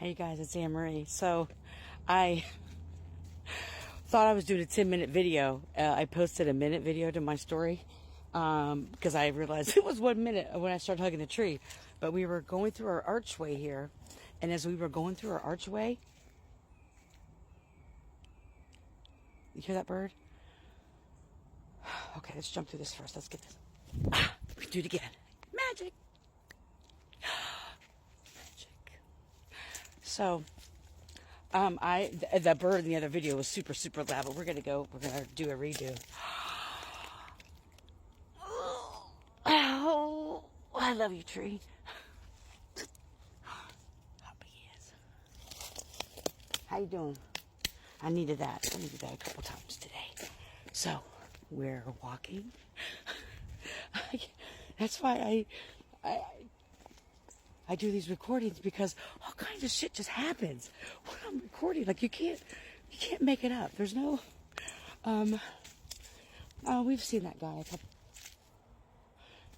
Hey guys, it's Anne Marie. So I thought I was doing a 10-minute video. I posted a minute video to my story because I realized it was 1 minute when I started hugging the tree. But we were going through our archway here, and as we were going through our archway, you hear that bird? Okay, let's jump through this first. Let's get this. We do it again. Magic. Magic. So, the bird in the other video was super loud, but we're gonna do a redo. Oh, I love you, tree. Happy he is. How you doing? I needed that. I needed that a couple times today. So, we're walking. That's why I do these recordings, because all kinds of shit just happens when I'm recording. Like you can't make it up. There's no, oh, we've seen that guy a couple.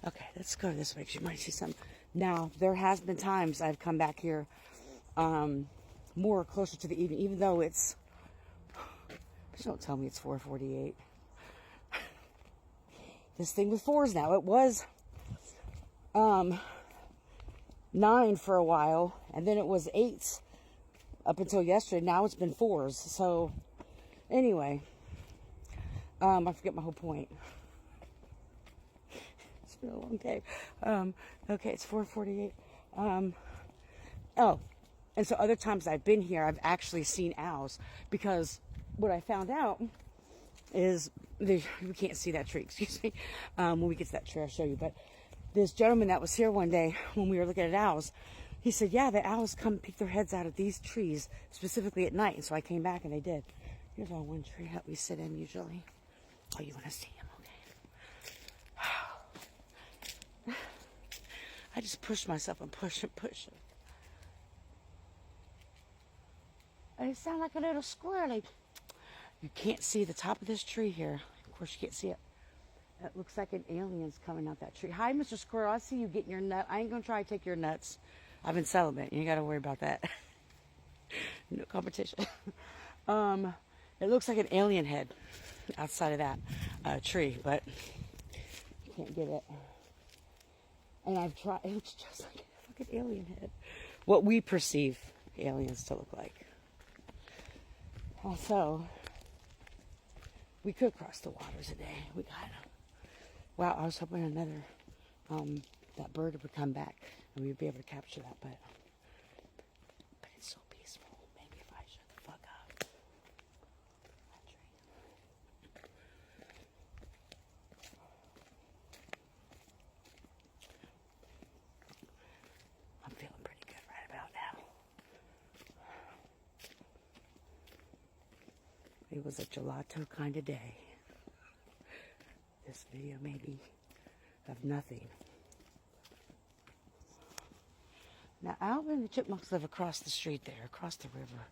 Okay, let's go this way because you might see something. Now, there has been times I've come back here, more closer to the evening, even though it's, please don't tell me it's 4:48. This thing with fours now. It was, 9 for a while, and then it was 8 up until yesterday. Now it's been 4s. So anyway, I forget my whole point. It's been a long day. Okay, it's 4:48. Oh, and so other times I've been here, I've actually seen owls, because what I found out is we can't see that tree. Excuse me. When we get to that tree, I'll show you. But this gentleman that was here one day when we were looking at owls, he said, yeah, the owls come peek their heads out of these trees, specifically at night. And so I came back and they did. Here's our one tree that we sit in usually. Oh, you want to see him? Okay. I just pushed myself and push and push. I sound like a little squirrely. You can't see the top of this tree here. Of course, you can't see it. It looks like an alien's coming out that tree. Hi, Mr. Squirrel. I see you getting your nut. I ain't going to try to take your nuts. I've been celibate. You ain't got to worry about that. No competition. It looks like an alien head outside of that tree, but you can't get it. And I've tried. It looks just like a fucking alien head. What we perceive aliens to look like. Also, we could cross the water today. We got them. Wow, I was hoping another, that bird would come back and we'd be able to capture that, but it's so peaceful. Maybe if I shut the fuck up. That tree. I'm feeling pretty good right about now. It was a gelato kind of day. This video maybe of nothing. Now, Alvin and the chipmunks live across the street there, across the river.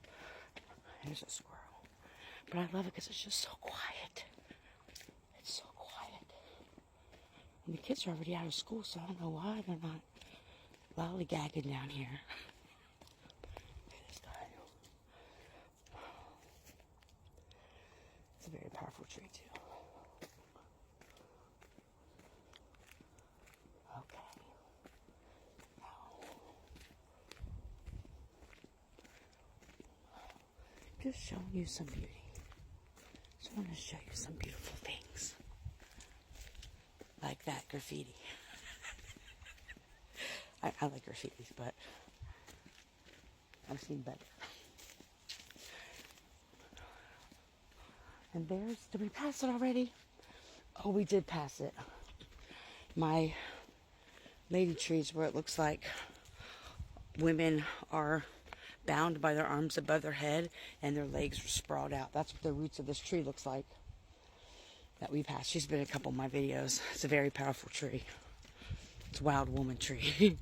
There's a squirrel. But I love it because it's just so quiet. It's so quiet. And the kids are already out of school, so I don't know why they're not lollygagging down here. Look at this guy. It's a very powerful tree, too. Okay. Now, just showing you some beauty. Just want to show you some beautiful things. Like that graffiti. I like graffitis, but I've seen better. And there's, did we pass it already? Oh, we did pass it. My lady trees, where it looks like women are bound by their arms above their head and their legs are sprawled out. That's what the roots of this tree looks like that we passed. She's been in a couple of my videos. It's a very powerful tree. It's a wild woman tree.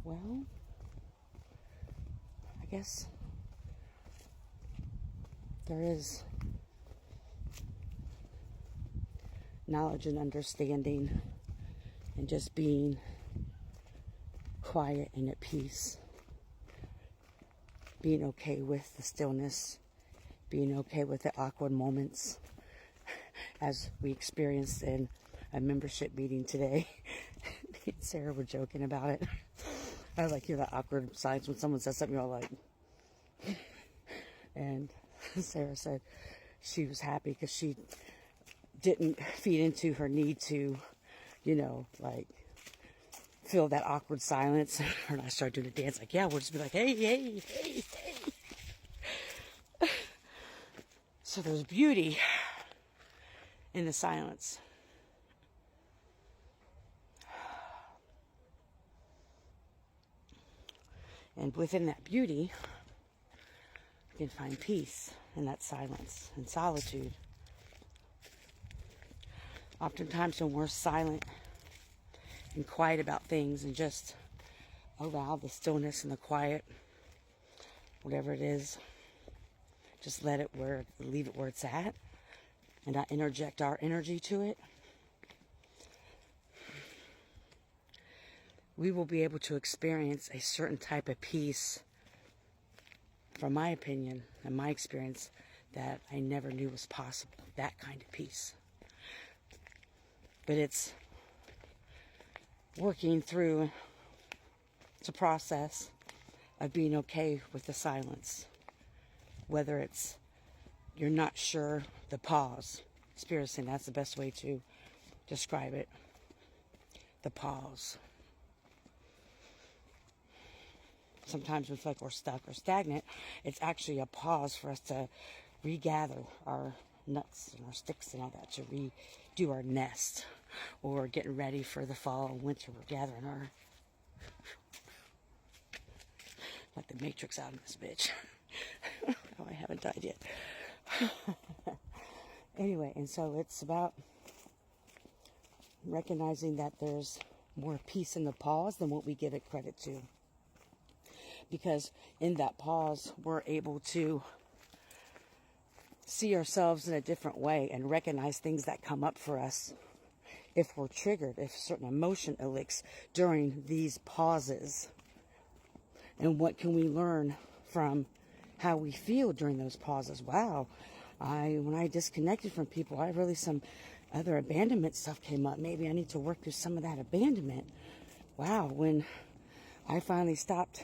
Well, I guess there is knowledge and understanding and just being quiet and at peace. Being okay with the stillness, being okay with the awkward moments, as we experienced in a membership meeting today. Me and Sarah were joking about it. I like, the awkward signs when someone says something, you're all like, and Sarah said she was happy because she didn't feed into her need to, like, feel that awkward silence. And I started doing a dance, like, yeah, we'll just be like, hey, hey, hey, hey. So there's beauty in the silence. And within that beauty, you can find peace in that silence and solitude. Oftentimes when we're silent and quiet about things and just allow the stillness and the quiet, whatever it is, just leave it where it's at, and not interject our energy to it, we will be able to experience a certain type of peace, from my opinion and my experience, that I never knew was possible. That kind of peace. But it's working through the process of being okay with the silence. Whether it's you're not sure, the pause. Spirit saying that's the best way to describe it. The pause. Sometimes we feel like we're stuck or stagnant. It's actually a pause for us to regather our nuts and our sticks and all that, to redo our nest, or getting ready for the fall and winter. We're gathering our, like the Matrix out of this bitch. Oh, I haven't died yet. Anyway, and so it's about recognizing that there's more peace in the pause than what we give it credit to. Because in that pause, we're able to see ourselves in a different way and recognize things that come up for us if we're triggered, if a certain emotion elicits during these pauses. And what can we learn from how we feel during those pauses? Wow, when I disconnected from people, some other abandonment stuff came up. Maybe I need to work through some of that abandonment. Wow, when I finally stopped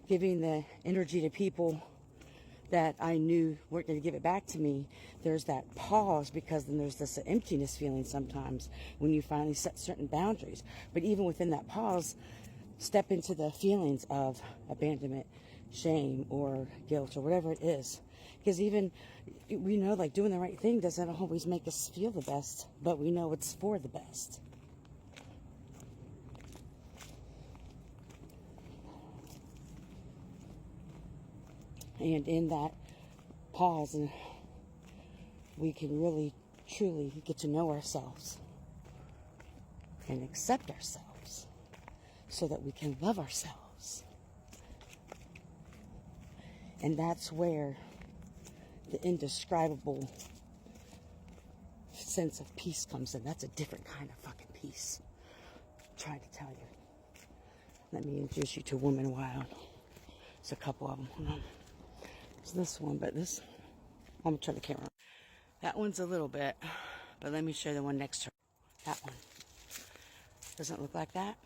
giving the energy to people that I knew weren't going to give it back to me, there's that pause, because then there's this emptiness feeling sometimes when you finally set certain boundaries. But even within that pause, step into the feelings of abandonment, shame, or guilt, or whatever it is. Because even, we know, like, doing the right thing doesn't always make us feel the best, but we know it's for the best. And in that pause, and we can really, truly get to know ourselves and accept ourselves so that we can love ourselves. And that's where the indescribable sense of peace comes in. That's a different kind of fucking peace. I'm trying to tell you. Let me introduce you to Woman Wild. There's a couple of them. It's this one, but this, I'm going to turn the camera on. That one's a little bit, but let me show you the one next to her. That one. Doesn't look like that.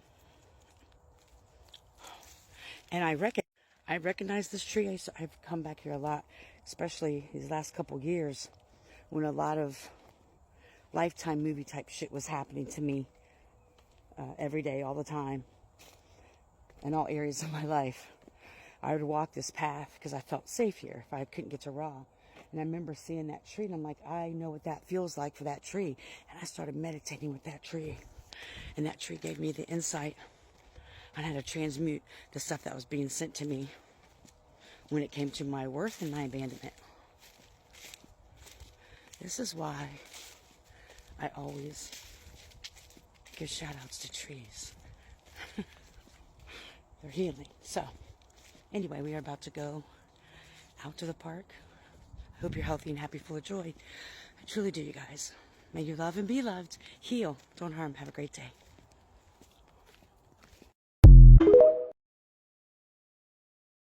And I recognize this tree. I've come back here a lot, especially these last couple years, when a lot of Lifetime movie type shit was happening to me every day, all the time, in all areas of my life. I would walk this path because I felt safe here if I couldn't get to Raw. And I remember seeing that tree, and I'm like, I know what that feels like for that tree. And I started meditating with that tree. And that tree gave me the insight on how to transmute the stuff that was being sent to me when it came to my worth and my abandonment. This is why I always give shout outs to trees. They're healing. So, anyway, we are about to go out to the park. I hope you're healthy and happy, full of joy. I truly do, you guys. May you love and be loved. Heal. Don't harm. Have a great day.